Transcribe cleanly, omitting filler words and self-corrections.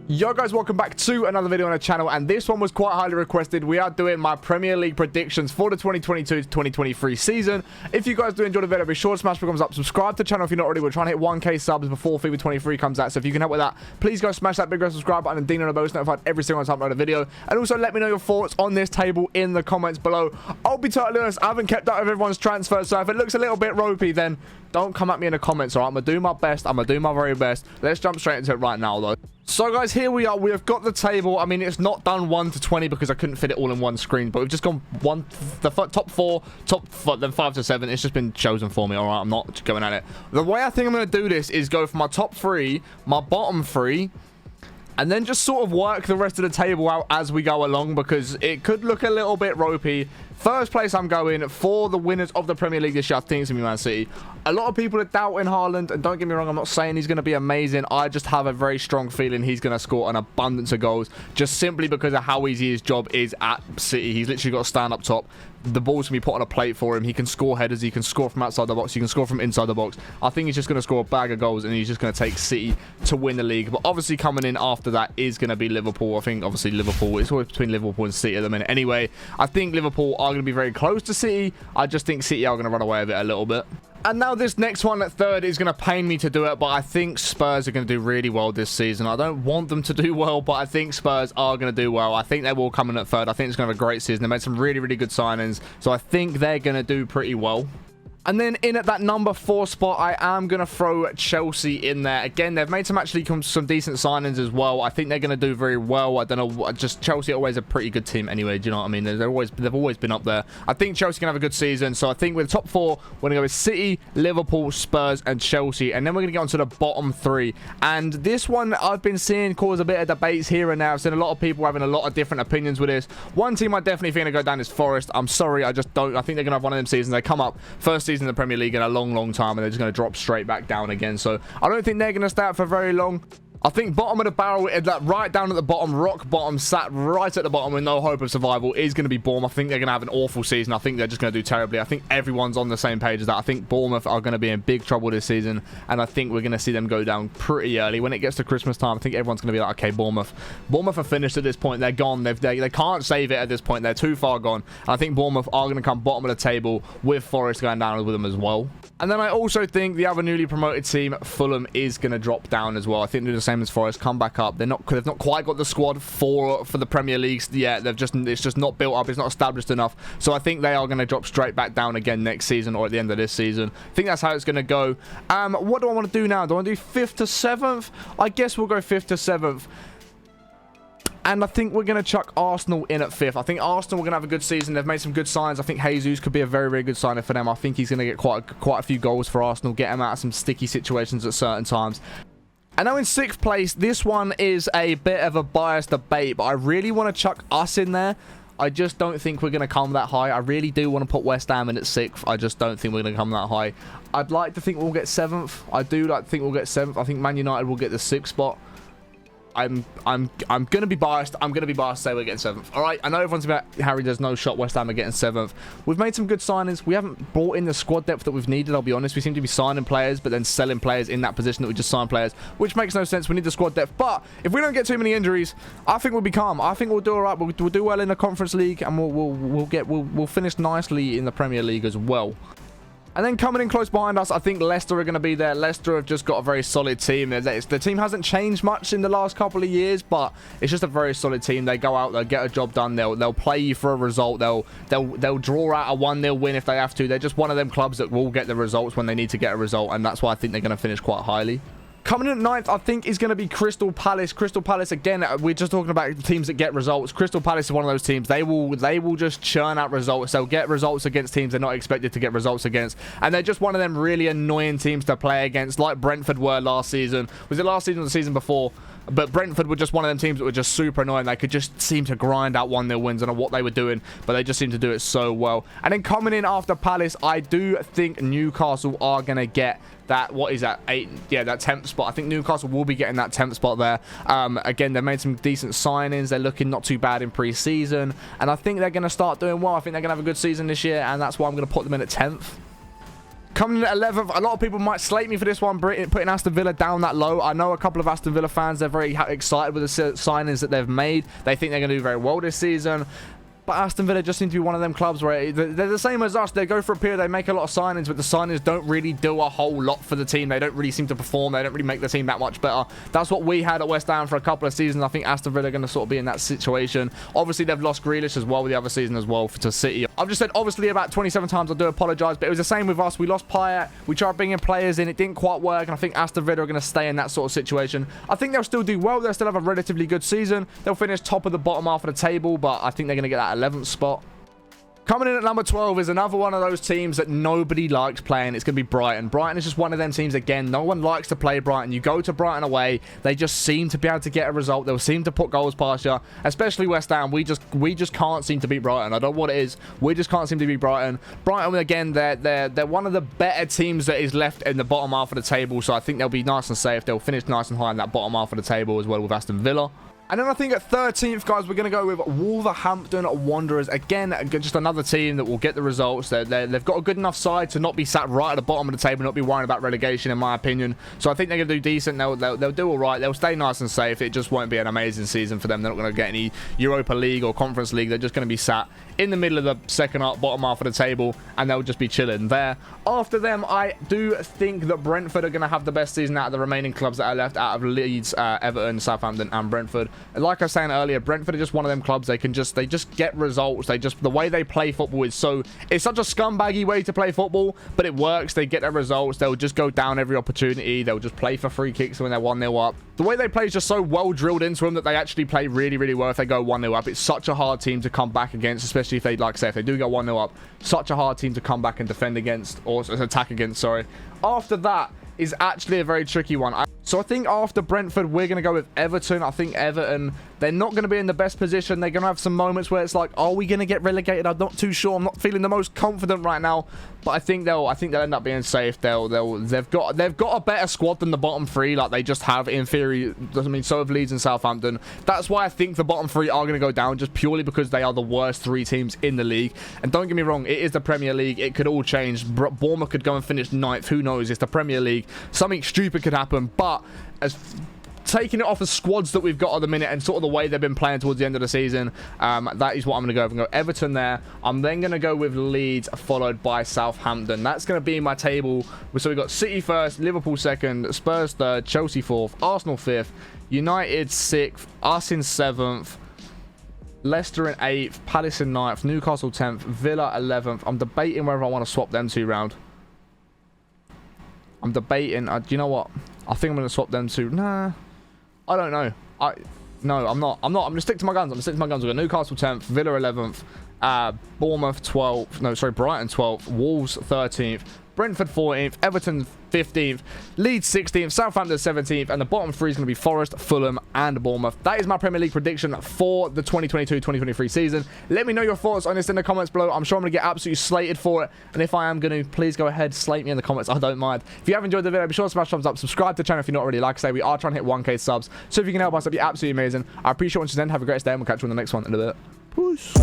Yo guys, welcome back to another video on the channel, and this one was quite highly requested. We are doing my Premier League predictions for the 2022-2023 season. If you guys do enjoy the video, be sure to smash the thumbs up, subscribe to the channel if you're not already. We're trying to hit 1k subs before FIFA 23 comes out, so if you can help with that, please go smash that big red subscribe button and ding on the bell so notified every single time I upload a video. And also let me know your thoughts on this table in the comments below. I'll be totally honest, I haven't kept up with everyone's transfers, so if it looks a little bit ropey, then don't come at me in the comments, alright? I'm gonna do my best, I'm gonna do my very best. Let's jump straight into it right now though. So guys, here we are. We have got the table. I mean, it's not done 1 to 20 because I couldn't fit it all in one screen, but we've just gone the top 4, then 5 to 7. It's just been chosen for me. All right, I'm not going at it. The way I think I'm going to do this is go for my top 3, my bottom 3, and then just sort of work the rest of the table out as we go along, because it could look a little bit ropey. First place I'm going for the winners of the Premier League this year, I think it's going to be Man City. A lot of people are doubting Haaland, and don't get me wrong, I'm not saying he's going to be amazing. I just have a very strong feeling he's going to score an abundance of goals, just simply because of how easy his job is at City. He's literally got to stand up top. The ball's going to be put on a plate for him. He can score headers. He can score from outside the box. He can score from inside the box. I think he's just going to score a bag of goals, and he's just going to take City to win the league. But obviously coming in after that is going to be Liverpool. I think obviously Liverpool, it's always between Liverpool and City at the minute. Anyway, I think Liverpool are going to be very close to City. I just think City are going to run away with it a little bit. And now this next one at third is going to pain me to do it, but I think Spurs are going to do really well this season. I don't want them to do well, but I think Spurs are going to do well. I think they will come in at third. I think it's going to have a great season. They made some really, really good signings, so I think they're going to do pretty well. And then in at that number 4 spot, I am going to throw Chelsea in there. Again, they've made some some decent signings as well. I think they're going to do very well. I don't know. Just Chelsea are always a pretty good team anyway. Do you know what I mean? They've always been up there. I think Chelsea can have a good season. So I think with the top 4, we're going to go with City, Liverpool, Spurs, and Chelsea. And then we're going to get on to the bottom 3. And this one I've been seeing cause a bit of debates here and there. I've seen a lot of people having a lot of different opinions with this. One team I definitely think are going to go down is Forest. I'm sorry. I just don't. I think they're going to have one of them seasons. They come up first season in the Premier League in a long time, and they're just going to drop straight back down again. So I don't think they're going to stay up for very long. I think bottom of the barrel, right down at the bottom, rock bottom, sat right at the bottom with no hope of survival, is going to be Bournemouth. I think they're going to have an awful season. I think they're just going to do terribly. I think everyone's on the same page as that. I think Bournemouth are going to be in big trouble this season, and I think we're going to see them go down pretty early. When it gets to Christmas time, I think everyone's going to be like, okay, Bournemouth are finished at this point. They're gone. They can't save it at this point. They're too far gone. And I think Bournemouth are going to come bottom of the table, with Forest going down with them as well. And then I also think the other newly promoted team, Fulham, is going to drop down as well. I think they're the same as Forest, come back up. They've not quite got the squad for the Premier League yet. It's just not built up. It's not established enough. So I think they are going to drop straight back down again next season, or at the end of this season. I think that's how it's going to go. What do I want to do now? Do I want to do 5th to 7th? I guess we'll go 5th to 7th. And I think we're going to chuck Arsenal in at 5th. I think Arsenal are going to have a good season. They've made some good signs. I think Jesus could be a very, very good signing for them. I think he's going to get quite a few goals for Arsenal, get them out of some sticky situations at certain times. And now in 6th place, this one is a bit of a biased debate, but I really want to chuck us in there. I just don't think we're going to come that high. I really do want to put West Ham in at 6th. I just don't think we're going to come that high. I'd like to think we'll get 7th. I do like to think we'll get 7th. I think Man United will get the 6th spot. I'm gonna be biased. I'm gonna be biased to say we're getting 7th. All right, I know everyone's about Harry. There's no shot West Ham are getting 7th. We've made some good signings. We haven't brought in the squad depth that we've needed. I'll be honest. We seem to be signing players, but then selling players in that position that we just signed players, which makes no sense. We need the squad depth. But if we don't get too many injuries, I think we'll be calm. I think we'll do all right. We'll do well in the Conference League, and we'll finish nicely in the Premier League as well. And then coming in close behind us, I think Leicester are going to be there. Leicester have just got a very solid team. The team hasn't changed much in the last couple of years, but it's just a very solid team. They go out, they'll get a job done. They'll play you for a result. They'll draw out a 1-0 win if they have to. They're just one of them clubs that will get the results when they need to get a result, and that's why I think they're going to finish quite highly. Coming in at 9th, I think, is going to be Crystal Palace. Crystal Palace, again, we're just talking about teams that get results. Crystal Palace is one of those teams. They will just churn out results. They'll get results against teams they're not expected to get results against. And they're just one of them really annoying teams to play against, like Brentford were last season. Was it last season or the season before? But Brentford were just one of them teams that were just super annoying. They could just seem to grind out 1-0 wins. I don't know what they were doing, but they just seem to do it so well. And then coming in after Palace, I do think Newcastle are going to get that, what is that, 8, yeah, that 10th spot. I think Newcastle will be getting that 10th spot there. Again, they made some decent signings. They're looking not too bad in pre-season, and I think they're going to start doing well. I think they're going to have a good season this year, and that's why I'm going to put them in at 10th. Coming in at 11th, a lot of people might slate me for this one, putting Aston Villa down that low. I know a couple of Aston Villa fans, they're very excited with the signings that they've made. They think they're going to do very well this season. But Aston Villa just seem to be one of them clubs where they're the same as us. They go for a period, they make a lot of signings, but the signings don't really do a whole lot for the team. They don't really seem to perform. They don't really make the team that much better. That's what we had at West Ham for a couple of seasons. I think Aston Villa are going to sort of be in that situation. Obviously, they've lost Grealish as well with the other season as well to City. I've just said obviously about 27 times. I do apologise, but it was the same with us. We lost Payet. We tried bringing players in. It didn't quite work, and I think Aston Villa are going to stay in that sort of situation. I think they'll still do well. They'll still have a relatively good season. They'll finish top of the bottom half of the table, but I think they're going to get that 11th spot. Coming in at number 12 is another one of those teams that nobody likes playing. It's going to be Brighton. Brighton is just one of them teams, again, no one likes to play Brighton. You go to Brighton away, they just seem to be able to get a result. They'll seem to put goals past you, especially West Ham. We just can't seem to beat Brighton. I don't know what it is. We just can't seem to beat Brighton. Brighton, again, they're one of the better teams that is left in the bottom half of the table, so I think they'll be nice and safe. They'll finish nice and high in that bottom half of the table as well with Aston Villa. And then I think at 13th, guys, we're going to go with Wolverhampton Wanderers. Again, just another team that will get the results. They've got a good enough side to not be sat right at the bottom of the table, not be worrying about relegation, in my opinion. So I think they're going to do decent. They'll do all right. They'll stay nice and safe. It just won't be an amazing season for them. They're not going to get any Europa League or Conference League. They're just going to be sat in the middle of the bottom half of the table, and they'll just be chilling there. After them, I do think that Brentford are going to have the best season out of the remaining clubs that are left, out of Leeds, Everton, Southampton, and Brentford. And like I was saying earlier, Brentford are just one of them clubs. They just get results. The way they play football is it's such a scumbaggy way to play football, but it works. They get their results. They'll just go down every opportunity. They'll just play for free kicks when they're 1-0 up. The way they play is just so well drilled into them that they actually play really, really well if they go 1-0 up. It's such a hard team to come back against, especially if they, like I say, if they do go 1-0 up. Such a hard team to come back and defend against, or attack against, sorry. After that is actually a very tricky one. So I think after Brentford, we're going to go with Everton. I think Everton, they're not going to be in the best position. They're going to have some moments where it's like, are we going to get relegated? I'm not too sure. I'm not feeling the most confident right now, but I think they'll end up being safe. They've got a better squad than the bottom three, like they just have in theory. I mean, so have Leeds and Southampton. That's why I think the bottom three are going to go down, just purely because they are the worst three teams in the league. And don't get me wrong, it is the Premier League. It could all change. Bournemouth could go and finish 9th. Who knows? It's the Premier League. Something stupid could happen, but as taking it off the squads that we've got at the minute and sort of the way they've been playing towards the end of the season, that is what I'm going to go. I'm going to go Everton there. I'm then going to go with Leeds, followed by Southampton. That's going to be my table. So we've got City first, Liverpool second, Spurs third, Chelsea fourth, Arsenal fifth, United sixth, us in 7th, Leicester in 8th, Palace in 9th, Newcastle 10th, Villa 11th. I'm debating whether I want to swap them two round. I'm debating. Do you know what? I think I'm going to swap them two. Nah, I don't know. No, I'm not. I'm going to stick to my guns. I'm going to stick to my guns. We've got Newcastle 10th, Villa 11th, Bournemouth 12th. No, sorry, Brighton 12th, Wolves 13th, Brentford 14th, Everton 15th, Leeds 16th, Southampton 17th, and the bottom three is going to be Forest, Fulham, and Bournemouth. That is my Premier League prediction for the 2022-2023 season. Let me know your thoughts on this in the comments below. I'm sure I'm going to get absolutely slated for it, and if I am going to, please go ahead, slate me in the comments. I don't mind. If you have enjoyed the video, be sure to smash thumbs up, subscribe to the channel if you're not already. Like I say, we are trying to hit 1K subs, so if you can help us, that'd be absolutely amazing. I appreciate it once again. Have a great day, and we'll catch you on the next one in a bit. Peace.